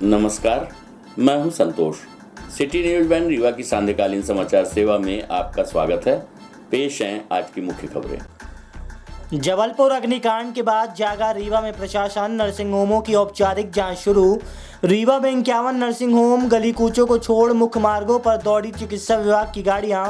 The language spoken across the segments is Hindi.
नमस्कार, मैं हूं संतोष। सिटी न्यूज वैन रीवा की सांध्यकालीन समाचार सेवा में आपका स्वागत है। पेश हैं आज की मुख्य खबरें। जबलपुर अग्निकांड के बाद जागा रीवा में प्रशासन। नर्सिंग होमों की औपचारिक जांच शुरू। रीवा में 51 नर्सिंग होम, गली कूचों को छोड़ मुख्य मार्गों पर दौड़ी चिकित्सा विभाग की गाड़ियां।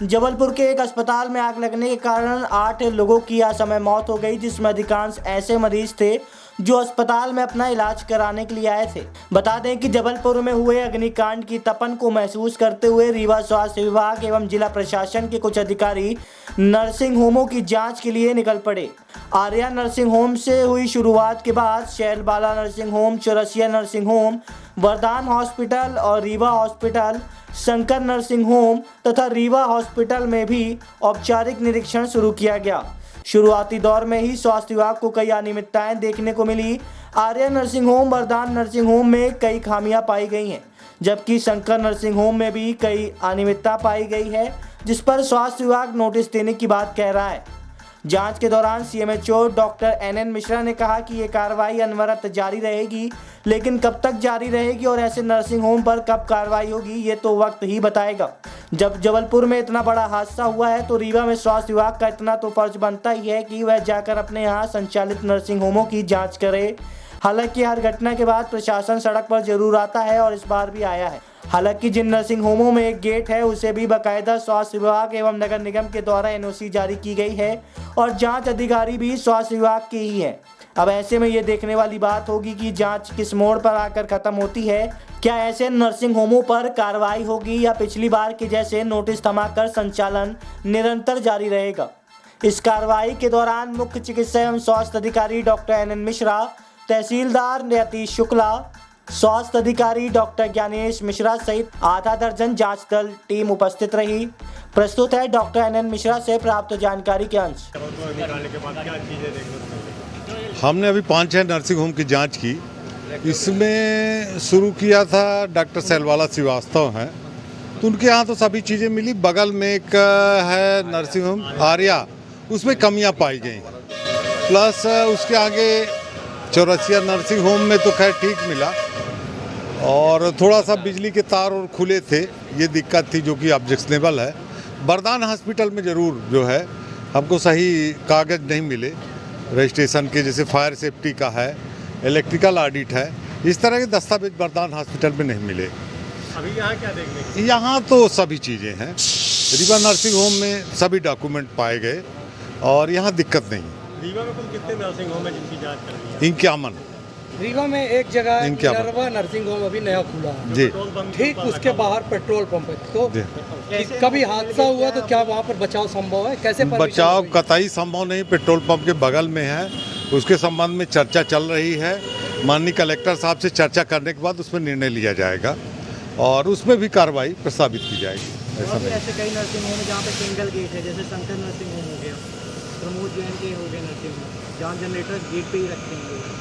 जबलपुर के एक अस्पताल में आग लगने के कारण 8 लोगों की असमय मौत हो गई, जिसमें अधिकांश ऐसे मरीज थे जो अस्पताल में अपना इलाज कराने के लिए आए थे। बता दें कि जबलपुर में हुए अग्निकांड की तपन को महसूस करते हुए रीवा स्वास्थ्य विभाग एवं जिला प्रशासन के कुछ अधिकारी नर्सिंग होमों की जांच के लिए निकल पड़े। आर्या नर्सिंग होम से हुई शुरुआत के बाद Shailbala nursing home, Chaurasia nursing home, वरदान हॉस्पिटल और Rewa hospital, Shankar nursing home तथा रीवा हॉस्पिटल में भी औपचारिक निरीक्षण शुरू किया गया। शुरुआती दौर में ही स्वास्थ्य विभाग को कई अनियमितताएं देखने को मिली। आर्या नर्सिंग होम, वरदान नर्सिंग होम में कई खामियां पाई गई हैं, जबकि शंकर नर्सिंग होम में भी कई अनियमितता पाई गई है, जिस पर स्वास्थ्य विभाग नोटिस देने की बात कह रहा है। जांच के दौरान सीएमएचओ डॉक्टर एनएन मिश्रा ने कहा कि ये कार्रवाई अनवरत जारी रहेगी, लेकिन कब तक जारी रहेगी और ऐसे नर्सिंग होम पर कब कार्रवाई होगी ये तो वक्त ही बताएगा। जब जबलपुर में इतना बड़ा हादसा हुआ है तो रीवा में स्वास्थ्य विभाग का इतना तो फर्ज बनता ही है कि वह जाकर अपने यहाँ संचालित नर्सिंग होमों की जाँच करे। हालांकि हर घटना के बाद प्रशासन सड़क पर जरूर आता है और इस बार भी आया है। हालांकि जिन नर्सिंग होमों में एक गेट है उसे भी बाकायदा स्वास्थ्य विभाग एवं नगर निगम के द्वारा एनओसी जारी की गई है और जांच अधिकारी भी स्वास्थ्य विभाग के ही है। अब ऐसे में ये देखने वाली बात होगी कि जांच किस मोड़ पर आकर खत्म होती है। क्या ऐसे नर्सिंग होमों पर कार्रवाई होगी या पिछली बार के जैसे नोटिस थमाकर संचालन निरंतर जारी रहेगा। इस कार्रवाई के दौरान मुख्य चिकित्सा एवं स्वास्थ्य अधिकारी डॉक्टर एनएन मिश्रा, तहसीलदार यतीश शुक्ला, स्वास्थ्य अधिकारी डॉक्टर ज्ञानेश मिश्रा सहित आधा दर्जन जांच दल टीम उपस्थित रही। प्रस्तुत है डॉक्टर एनएन मिश्रा से प्राप्त जानकारी के अंश। हमने अभी 5-6 नर्सिंग होम की जांच की। इसमें शुरू किया था डॉक्टर शैलबाला श्रीवास्तव हैं, तो उनके यहाँ तो सभी चीज़ें मिली। बगल में एक है नर्सिंग होम आर्या, उसमें कमियां पाई गई। प्लस उसके आगे चौरसिया नर्सिंग होम में तो खैर ठीक मिला और थोड़ा सा बिजली के तार और खुले थे, ये दिक्कत थी जो कि ऑब्जेक्शनेबल है। वरदान हॉस्पिटल में ज़रूर जो है हमको सही कागज़ नहीं मिले रजिस्ट्रेशन के, जैसे फायर सेफ्टी का है, इलेक्ट्रिकल ऑडिट है, इस तरह के दस्तावेज वरदान हॉस्पिटल में नहीं मिले। अभी यहाँ क्या देखने को? यहाँ तो सभी चीज़ें हैं। रीवा नर्सिंग होम में सभी डॉक्यूमेंट पाए गए और यहाँ दिक्कत नहीं। रीवा में कुल कितने नर्सिंग होम है जिनकी जांच कर रही है? 51। रीवा में एक जगह इनक्या नरवा नर्सिंग होम अभी नया खुला है जी, ठीक उसके बाहर पेट्रोल पंप है। तो कभी हादसा हुआ तो क्या वहाँ पर बचाव संभव है? कैसे बचाव कतई संभव नहीं। पेट्रोल पंप के बगल में है, उसके संबंध में चर्चा चल रही है। माननीय कलेक्टर साहब से चर्चा करने के बाद उसमें निर्णय लिया जाएगा और उसमें भी कार्रवाई प्रस्तावित की जाएगी। ऐसे कई नर्सिंग होम है जहाँ पे सिंगल गेट है, जैसे शंकर नर्सिंग होम हो गया, प्रमोद जैन के हो गए नर्सिंग होम, जहाँ जनरेटर गेट पे ही रखते हैं।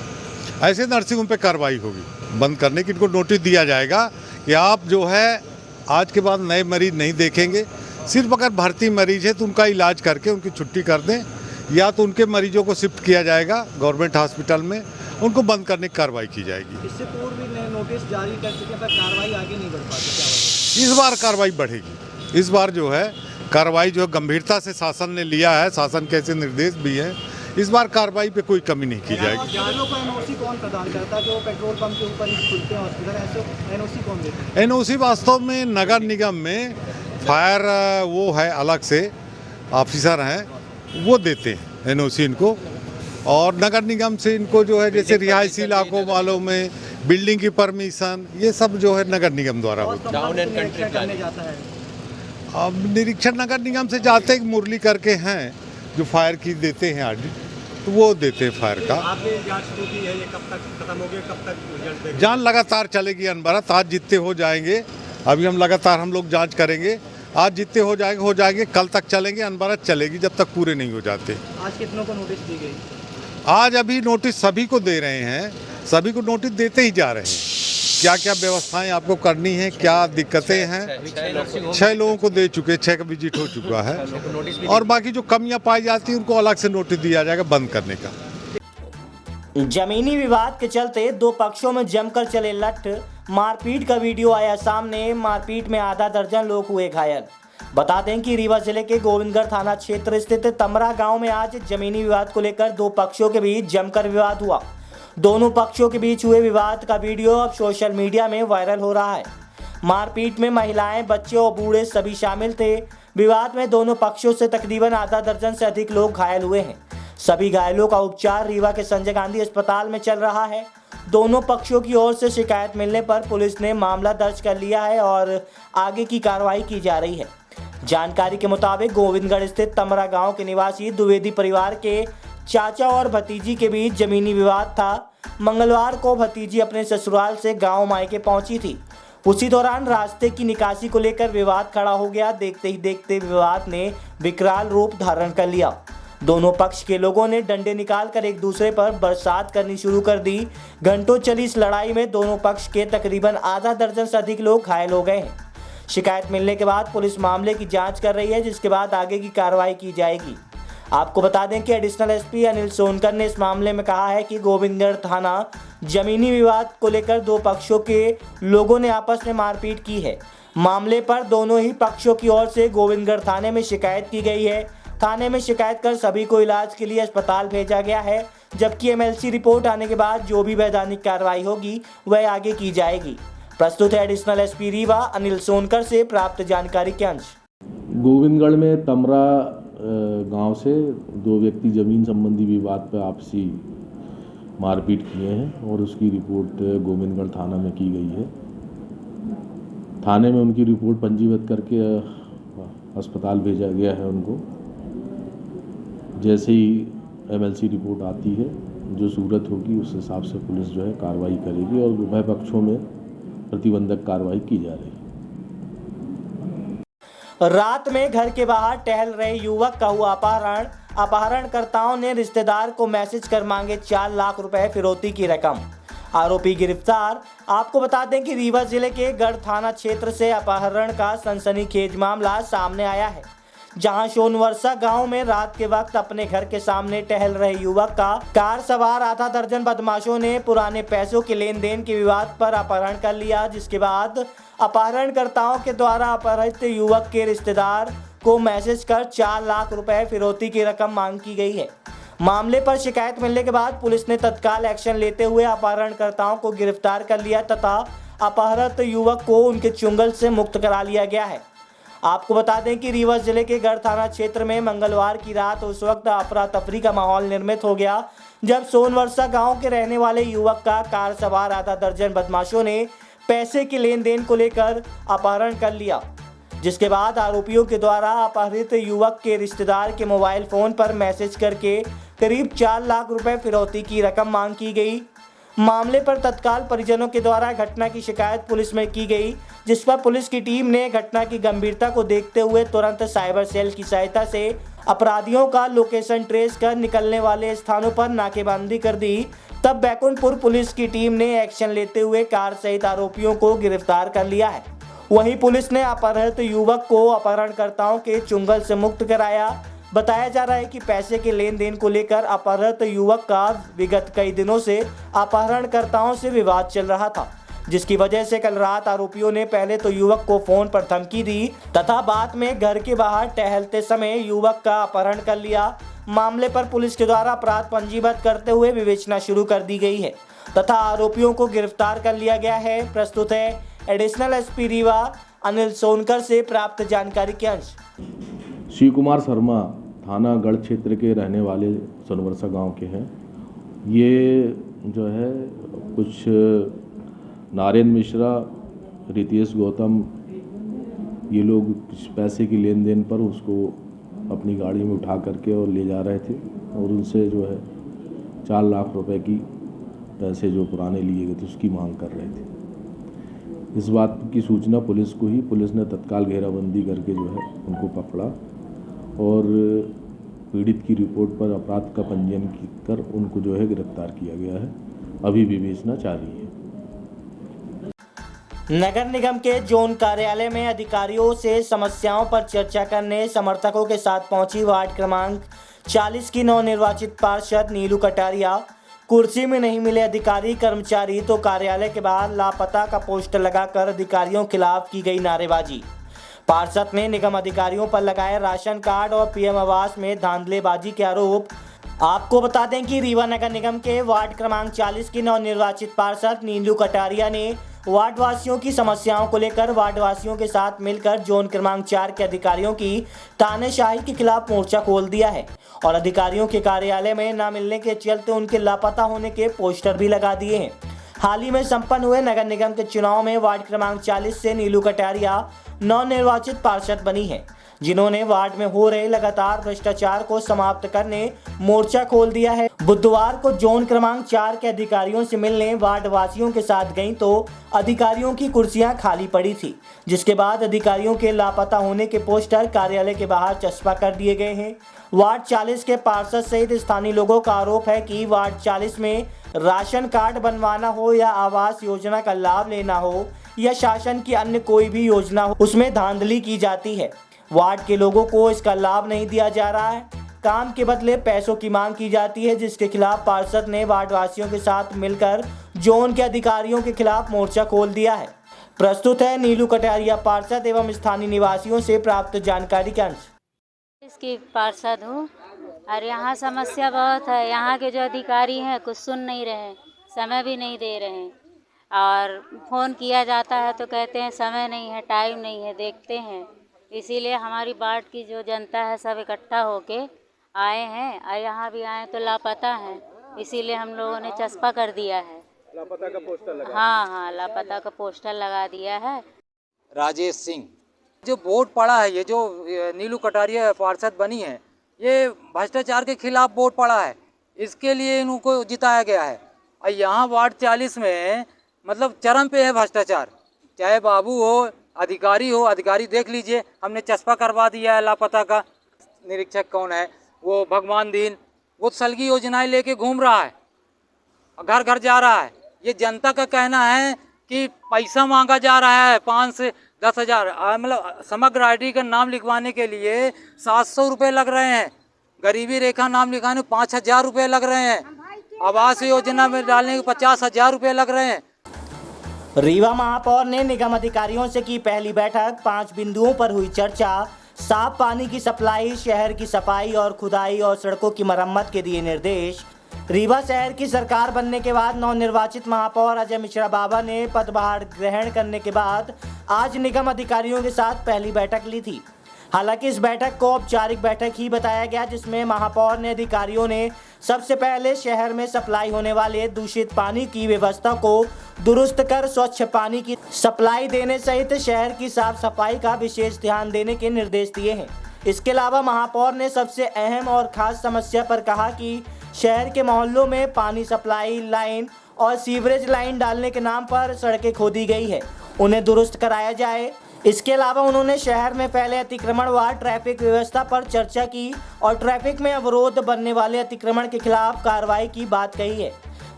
ऐसे नर्सिंग होम पे कार्रवाई होगी बंद करने की। इनको नोटिस दिया जाएगा कि आप जो है आज के बाद नए मरीज नहीं देखेंगे। सिर्फ अगर भर्ती मरीज है तो उनका इलाज करके उनकी छुट्टी कर दें, या तो उनके मरीजों को शिफ्ट किया जाएगा गवर्नमेंट हॉस्पिटल में, उनको बंद करने की कार्रवाई की जाएगी। इससे पूर्व भी नोटिस जारी कर चुके पर कार्रवाई आगे नहीं बढ़ पाती। इस बार कार्रवाई बढ़ेगी। इस बार जो है कार्रवाई जो गंभीरता से शासन ने लिया है, शासन के ऐसे निर्देश भी हैं, इस बार कार्रवाई पे कोई कमी नहीं की जाएगी। एनओसी कौन प्रदान करता है? जो पेट्रोल पंप के ऊपर ही खुलते हैं हॉस्पिटल, ऐसे एनओसी कौन देता है? एनओसी वास्तव में नगर निगम में फायर वो है, अलग से ऑफिसर हैं, वो देते हैं एनओसी इनको। और नगर निगम से इनको जो है जैसे रिहायशी इलाकों वालों में बिल्डिंग की परमिशन, ये सब जो है नगर निगम द्वारा होता है। अब निरीक्षण नगर निगम से जाते मुरली करके हैं जो फायर की देते हैं ऑडिट, तो वो देते हैं फायर का। आपने जांच शुरू की है, ये कब तक खत्म होगी, कब तक रिजल्ट देंगे? जांच लगातार चलेगी अनवरत। आज जितने हो जाएंगे, अभी हम लगातार हम लोग जांच करेंगे। आज जितने हो जाएंगे, कल तक चलेंगे, अनवरत चलेगी जब तक पूरे नहीं हो जाते। आज कितनों को नोटिस दी गई? आज अभी नोटिस सभी को दे रहे हैं, सभी को नोटिस देते ही जा रहे हैं। क्या क्या व्यवस्थाएं आपको करनी है, क्या दिक्कतें हैं। 6 लोगों को दे चुके, 6 का विजिट हो चुका है और बाकी जो कमियां पाई जाती हैं उनको अलग से नोटिस दिया जाएगा बंद करने का। जमीनी विवाद के चलते दो पक्षों में जमकर चले लठ, मारपीट का वीडियो आया सामने। मारपीट में आधा दर्जन लोग हुए घायल। बता दें कि रीवा जिले के गोविंदगढ़ थाना क्षेत्र स्थित तमरा गांव में आज जमीनी विवाद को लेकर दो पक्षों के बीच जमकर विवाद हुआ। दोनों पक्षों के बीच हुए विवाद का वीडियो अब सोशल मीडिया में वायरल हो रहा है। मारपीट में महिलाएं, बच्चे और बूढ़े सभी शामिल थे। विवाद में दोनों पक्षों से तकरीबन आधा दर्जन से अधिक लोग घायल हुए हैं। सभी घायलों का उपचार रीवा के संजय गांधी अस्पताल में चल रहा है। दोनों पक्षों की ओर से शिकायत मिलने पर पुलिस ने मामला दर्ज कर लिया है और आगे की कार्रवाई की जा रही है। जानकारी के मुताबिक गोविंदगढ़ स्थित तमरा गांव के निवासी द्विवेदी परिवार के चाचा और भतीजी के बीच जमीनी विवाद था। मंगलवार को भतीजी अपने ससुराल से गांव मायके पहुंची थी। उसी दौरान रास्ते की निकासी को लेकर विवाद खड़ा हो गया। देखते ही देखते विवाद ने विकराल रूप धारण कर लिया। दोनों पक्ष के लोगों ने डंडे निकालकर एक दूसरे पर बरसात करनी शुरू कर दी। घंटों चली इस लड़ाई में दोनों पक्ष के तकरीबन आधा दर्जन से अधिक लोग घायल हो गए हैं। शिकायत मिलने के बाद पुलिस मामले की जांच कर रही है, जिसके बाद आगे की कार्रवाई की जाएगी। आपको बता दें कि एडिशनल एसपी अनिल सोनकर ने इस मामले में कहा है कि गोविंदगढ़ थाना जमीनी विवाद को लेकर दो पक्षों के लोगों ने आपस में मारपीट की है। मामले पर दोनों ही पक्षों की ओर से गोविंदगढ़ थाने में शिकायत की गई है। थाने में शिकायत कर सभी को इलाज के लिए अस्पताल भेजा गया है, जबकि एमएलसी रिपोर्ट आने के बाद जो भी वैधानिक कार्रवाई होगी वह आगे की जाएगी। प्रस्तुत है एडिशनल एसपी रीवा अनिल सोनकर से प्राप्त जानकारी के अंश। गोविंदगढ़ में तमरा गांव से दो व्यक्ति जमीन संबंधी विवाद पर आपसी मारपीट किए हैं और उसकी रिपोर्ट गोविंदगढ़ थाना में की गई है। थाने में उनकी रिपोर्ट पंजीबद्ध करके अस्पताल भेजा गया है उनको। जैसे ही एमएलसी रिपोर्ट आती है, जो सूरत होगी उस हिसाब से पुलिस जो है कार्रवाई करेगी और उभय पक्षों में प्रतिबंधक कार्रवाई की जा रही है। रात में घर के बाहर टहल रहे युवक का हुआ अपहरण। अपहरणकर्ताओं ने रिश्तेदार को मैसेज कर मांगे 4 लाख रुपए फिरौती की रकम। आरोपी गिरफ्तार। आपको बता दें कि रीवा जिले के गढ़ थाना क्षेत्र से अपहरण का सनसनीखेज मामला सामने आया है, जहां सोनवर्षा गांव में रात के वक्त अपने घर के सामने टहल रहे युवक का कार सवार आधा दर्जन बदमाशों ने पुराने पैसों के लेन देन के विवाद पर अपहरण कर लिया, जिसके बाद अपहरणकर्ताओं के द्वारा अपहृत युवक के रिश्तेदार को मैसेज कर 4 लाख रुपए फिरौती की रकम मांग की गई है। मामले पर शिकायत मिलने के बाद पुलिस ने तत्काल एक्शन लेते हुए अपहरणकर्ताओं को गिरफ्तार कर लिया तथा अपहृत युवक को उनके चुंगल से मुक्त करा लिया गया है। आपको बता दें कि रीवा जिले के गढ़ थाना क्षेत्र में मंगलवार की रात उस वक्त अफरा तफरी का माहौल निर्मित हो गया, जब सोनवर्षा गांव के रहने वाले युवक का कार सवार आधा दर्जन बदमाशों ने पैसे के लेन देन को लेकर अपहरण कर लिया, जिसके बाद आरोपियों के द्वारा अपहृत युवक के रिश्तेदार के मोबाइल फोन पर मैसेज करके करीब 4 लाख रुपए फिरौती की रकम मांग की गई। मामले पर तत्काल परिजनों के द्वारा घटना की शिकायत पुलिस में की गई, जिस पर पुलिस की टीम ने घटना की गंभीरता को देखते हुए तुरंत साइबर सेल की सहायता से अपराधियों का लोकेशन ट्रेस कर निकलने वाले स्थानों पर नाकेबंदी कर दी। तब बैकुंठपुर पुलिस की टीम ने एक्शन लेते हुए कार सहित आरोपियों को गिरफ्तार कर लिया है। वहीं पुलिस ने अपहृत युवक को अपहरणकर्ताओं के चुंगल से मुक्त कराया। बताया जा रहा है कि पैसे के लेन देन को लेकर अपहृत युवक का विगत कई दिनों से अपहरणकर्ताओं से विवाद चल रहा था, जिसकी वजह से कल रात आरोपियों ने पहले तो युवक को फोन पर धमकी दी तथा बाद में घर के बाहर टहलते समय युवक का अपहरण कर लिया। मामले पर पुलिस के द्वारा अपराध पंजीबद्ध करते हुए विवेचना शुरू कर दी गई है तथा आरोपियों को गिरफ्तार कर लिया गया है। प्रस्तुत है एडिशनल एसपी रीवा अनिल सोनकर से प्राप्त जानकारी के अंश। शिव कुमार शर्मा थाना गढ़ क्षेत्र के रहने वाले सोनवर्षा गांव के हैं। ये जो है कुछ नारायण मिश्रा, रितेश गौतम, ये लोग कुछ पैसे की लेन देन पर उसको अपनी गाड़ी में उठा करके और ले जा रहे थे और उनसे जो है 4 लाख रुपए की पैसे जो पुराने लिए गए थे उसकी मांग कर रहे थे। इस बात की सूचना पुलिस को ही, पुलिस ने तत्काल घेराबंदी करके जो है उनको पकड़ा और पीड़ित की रिपोर्ट पर अपराध का पंजीयन कर उनको जो है गिरफ्तार किया गया है। अभी विवेचना जारी है। नगर निगम के जोन कार्यालय में अधिकारियों से समस्याओं पर चर्चा करने समर्थकों के साथ पहुंची वार्ड क्रमांक 40 की नवनिर्वाचित पार्षद नीलू कटारिया। कुर्सी में नहीं मिले अधिकारी कर्मचारी तो कार्यालय के बाहर लापता का पोस्टर लगाकर अधिकारियों के खिलाफ की गई नारेबाजी। पार्षद ने निगम अधिकारियों पर लगाए राशन कार्ड और पीएम आवास में धांधलेबाजी के आरोप। आपको बता दें कि रीवा नगर निगम के वार्ड क्रमांक 40 की नवनिर्वाचित पार्षद नीलू कटारिया ने वार्ड वासियों की समस्याओं को लेकर वार्ड वासियों के साथ मिलकर जोन क्रमांक 4 के अधिकारियों की तानाशाही के खिलाफ मोर्चा खोल दिया है और अधिकारियों के कार्यालय में न मिलने के चलते उनके लापता होने के पोस्टर भी लगा दिए हैं। हाल ही में संपन्न हुए नगर निगम के चुनाव में वार्ड क्रमांक 40 से नीलू कटारिया नवनिर्वाचित पार्षद बनी है, जिन्होंने वार्ड में हो रहे लगातार भ्रष्टाचार को समाप्त करने मोर्चा खोल दिया है। बुधवार को जोन क्रमांक 4 के अधिकारियों से मिलने वार्ड वासियों के साथ गईं तो अधिकारियों की कुर्सियां खाली पड़ी थी, जिसके बाद अधिकारियों के लापता होने के पोस्टर कार्यालय के बाहर चस्पा कर दिए गए हैं। वार्ड 40 के पार्षद सहित स्थानीय लोगों का आरोप है कि वार्ड 40 में राशन कार्ड बनवाना हो या आवास योजना का लाभ लेना हो या शासन की अन्य कोई भी योजना हो, उसमें धांधली की जाती है। वार्ड के लोगों को इसका लाभ नहीं दिया जा रहा है, काम के बदले पैसों की मांग की जाती है, जिसके खिलाफ पार्षद ने वार्ड वासियों के साथ मिलकर जोन के अधिकारियों के खिलाफ मोर्चा खोल दिया है। प्रस्तुत है नीलू कटारिया पार्षद एवं स्थानीय निवासियों से प्राप्त जानकारी का अंश। इसकी पार्षद हूँ और यहाँ समस्या बहुत है। यहाँ के जो अधिकारी हैं कुछ सुन नहीं रहे, समय भी नहीं दे रहे हैं और फ़ोन किया जाता है तो कहते हैं समय नहीं है, टाइम नहीं है, देखते हैं। इसीलिए हमारी वार्ड की जो जनता है सब इकट्ठा होके आए हैं और यहाँ भी आए तो लापता हैं, इसीलिए हम लोगों ने चस्पा कर दिया है। लापता का पोस्टर लगा। हाँ, लापता का पोस्टर लगा दिया है। राजेश सिंह, जो वोट पड़ा है, ये जो नीलू कटारिया पार्षद बनी है, ये भ्रष्टाचार के खिलाफ वोट पड़ा है, इसके लिए इनको जिताया गया है। और यहाँ वार्ड 40 में मतलब चरम पे है भ्रष्टाचार, चाहे बाबू हो अधिकारी हो, अधिकारी देख लीजिए, हमने चस्पा करवा दिया है। लापता का निरीक्षक कौन है, वो भगवान दीन, वो सलगी योजनाएं लेके घूम रहा है, घर घर जा रहा है। ये जनता का कहना है कि पैसा मांगा जा रहा है 5 से 10 हज़ार, मतलब समग्र आईडी का नाम लिखवाने के लिए 700 रुपये लग रहे हैं, गरीबी रेखा नाम लिखवाने 5,000 रुपये लग रहे हैं, आवास योजना में डालने के 50,000 रुपये लग रहे हैं। रीवा महापौर ने निगम अधिकारियों से की पहली बैठक। 5 बिंदुओं पर हुई चर्चा। साफ पानी की सप्लाई, शहर की सफाई और खुदाई और सड़कों की मरम्मत के दिए निर्देश। रीवा शहर की सरकार बनने के बाद नवनिर्वाचित महापौर अजय मिश्रा बाबा ने पदभार ग्रहण करने के बाद आज निगम अधिकारियों के साथ पहली बैठक ली थी। हालांकि इस बैठक को औपचारिक बैठक ही बताया गया, जिसमें महापौर ने अधिकारियों ने सबसे पहले शहर में सप्लाई होने वाले दूषित पानी की व्यवस्था को दुरुस्त कर स्वच्छ पानी की सप्लाई देने सहित शहर की साफ सफाई का विशेष ध्यान देने के निर्देश दिए हैं। इसके अलावा महापौर ने सबसे अहम और खास समस्या पर कहा कि शहर के मोहल्लों में पानी सप्लाई लाइन और सीवरेज लाइन डालने के नाम पर सड़कें खोदी गई है, उन्हें दुरुस्त कराया जाए। इसके अलावा उन्होंने शहर में फैले अतिक्रमण व ट्रैफिक व्यवस्था पर चर्चा की और ट्रैफिक में अवरोध बनने वाले अतिक्रमण के खिलाफ कार्रवाई की बात कही है।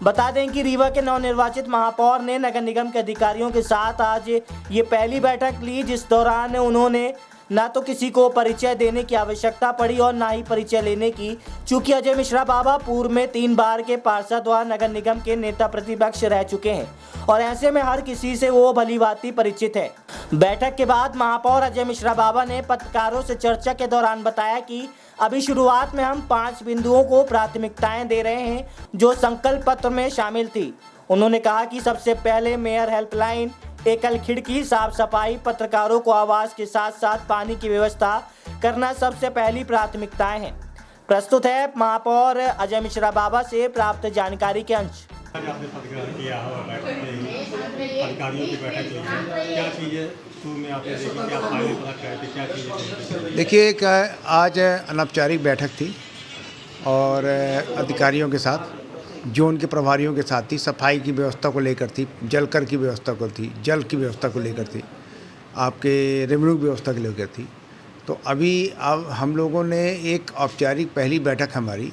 बता दें कि रीवा के नवनिर्वाचित महापौर ने नगर निगम के अधिकारियों के साथ आज ये पहली बैठक ली, जिस दौरान उन्होंने न तो किसी को परिचय देने की आवश्यकता पड़ी और न ही परिचय लेने की, चूंकि अजय मिश्रा बाबा पूर्व में 3 बार के पार्षद व नगर निगम के नेता प्रतिपक्ष रह चुके हैं और ऐसे में हर किसी से वो भलीभांति परिचित है। बैठक के बाद महापौर अजय मिश्रा बाबा ने पत्रकारों से चर्चा के दौरान बताया कि अभी शुरुआत में हम 5 बिंदुओं को प्राथमिकताएं दे रहे हैं जो संकल्प पत्र में शामिल थी। उन्होंने कहा कि सबसे पहले मेयर हेल्पलाइन, एकल खिड़की, साफ सफाई, पत्रकारों को आवास के साथ साथ पानी की व्यवस्था करना सबसे पहली प्राथमिकताएं हैं। प्रस्तुत है महापौर अजय मिश्रा बाबा से प्राप्त जानकारी के अंश। आज आपने पद ग्रहण किया और बैठक में अधिकारियों की बैठक ली है, क्या चीज़ें शुरू में आपने देखी, क्या फायदे पता क्या थे, क्या चीज़ें? देखिए, आज अनौपचारिक बैठक थी और अधिकारियों के साथ, जोन के प्रभारियों के साथ थी, सफाई की व्यवस्था को लेकर थी, जलकर की व्यवस्था को थी, जल की व्यवस्था को लेकर थी, आपके रेवेन्यू व्यवस्था को लेकर थी। तो अभी अब हम लोगों ने एक औपचारिक पहली बैठक हमारी,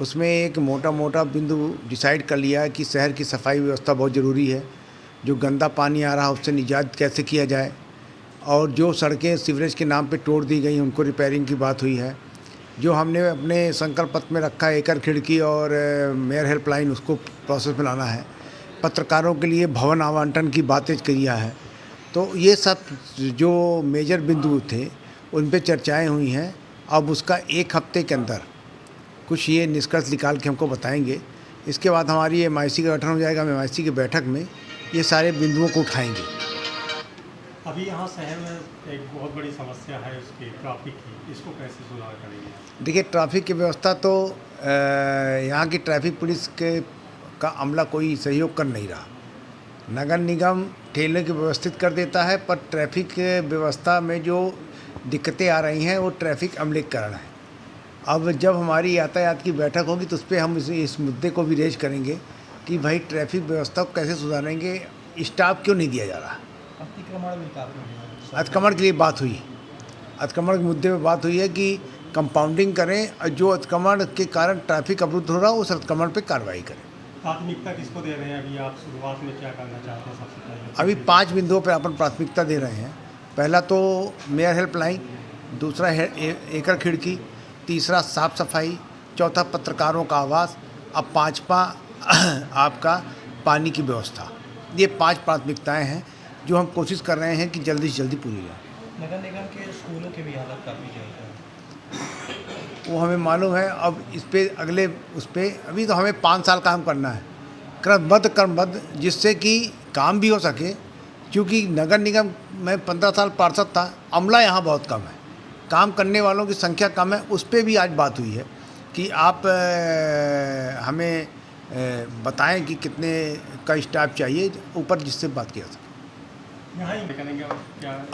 उसमें एक मोटा बिंदु डिसाइड कर लिया है कि शहर की सफाई व्यवस्था बहुत ज़रूरी है। जो गंदा पानी आ रहा है उससे निजात कैसे किया जाए, और जो सड़कें सीवरेज के नाम पे तोड़ दी गई उनको रिपेयरिंग की बात हुई है। जो हमने अपने संकल्प पत्र में रखा है, एकल खिड़की और मेयर हेल्पलाइन, उसको प्रोसेस में लाना है। पत्रकारों के लिए भवन आवंटन की बातें किया है। तो ये सब जो मेजर बिंदु थे उन पे चर्चाएं हुई हैं। अब उसका 1 हफ्ते के अंदर कुछ ये निष्कर्ष निकाल के हमको बताएंगे। इसके बाद हमारी MIC का गठन हो जाएगा। हम MIC की बैठक में ये सारे बिंदुओं को उठाएंगे। अभी यहाँ शहर में एक बहुत बड़ी समस्या है उसकी ट्रैफिक की, इसको कैसे सुधार करेंगे? देखिए, ट्रैफिक की व्यवस्था तो यहाँ की ट्रैफिक पुलिस का अमला कोई सहयोग कर नहीं रहा। नगर निगम ठेले की व्यवस्थित कर देता है, पर ट्रैफिक व्यवस्था में जो दिक्कतें आ रही हैं वो ट्रैफिक अमले के कारण है। अब जब हमारी यातायात की बैठक होगी तो उस पर हम इस मुद्दे को भी रेज करेंगे कि भाई ट्रैफिक व्यवस्था को कैसे सुधारेंगे, स्टाफ क्यों नहीं दिया जा रहा। अतिक्रमण के लिए बात हुई, अतिक्रमण के मुद्दे पे बात हुई है कि कंपाउंडिंग करें और जो अतिक्रमण के कारण ट्रैफिक अवरुद्ध हो रहा है उस अतिक्रमण पे कार्रवाई करें। प्राथमिकता किसको दे रहे हैं? अभी आप शुरुआत में क्या करना चाहते हैं सबसे पहले? अभी 5 बिंदुओं पर अपन प्राथमिकता दे रहे हैं। पहला तो मेयर हेल्पलाइन, दूसरा एकल खिड़की, तीसरा साफ सफाई, चौथा पत्रकारों का आवास, अब 5वां आपका पानी की व्यवस्था। ये 5 प्राथमिकताएं हैं जो हम कोशिश कर रहे हैं कि जल्दी से जल्दी पूरी हो जाए। नगर निगम के स्कूलों की भी हालत काफ़ी जाएगी, वो हमें मालूम है। अब इस पे अगले उस पर अभी तो हमें 5 साल काम करना है, क्रमबद्ध, जिससे कि काम भी हो सके। क्योंकि नगर निगम में 15 साल पार्षद था, अमला यहाँ बहुत कम है, काम करने वालों की संख्या कम है। उस पर भी आज बात हुई है कि आप हमें बताएं कि कितने का स्टाफ चाहिए ऊपर, जिससे बात किया सके।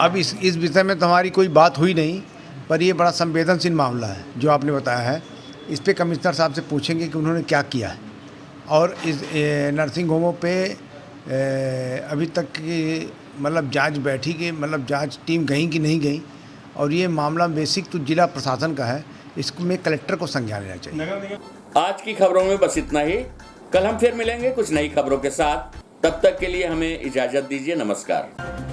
अब इस विषय में तो हमारी कोई बात हुई नहीं, पर ये बड़ा संवेदनशील मामला है जो आपने बताया है। इस पे कमिश्नर साहब से पूछेंगे कि उन्होंने क्या किया है। और इस नर्सिंग होमों पे अभी तक की मतलब जांच बैठी कि मतलब जांच टीम गई कि नहीं गई, और ये मामला बेसिक तो जिला प्रशासन का है, इसमें कलेक्टर को संज्ञान लेना चाहिए। आज की खबरों में बस इतना ही। कल हम फिर मिलेंगे कुछ नई खबरों के साथ। तब तक के लिए हमें इजाजत दीजिए। नमस्कार।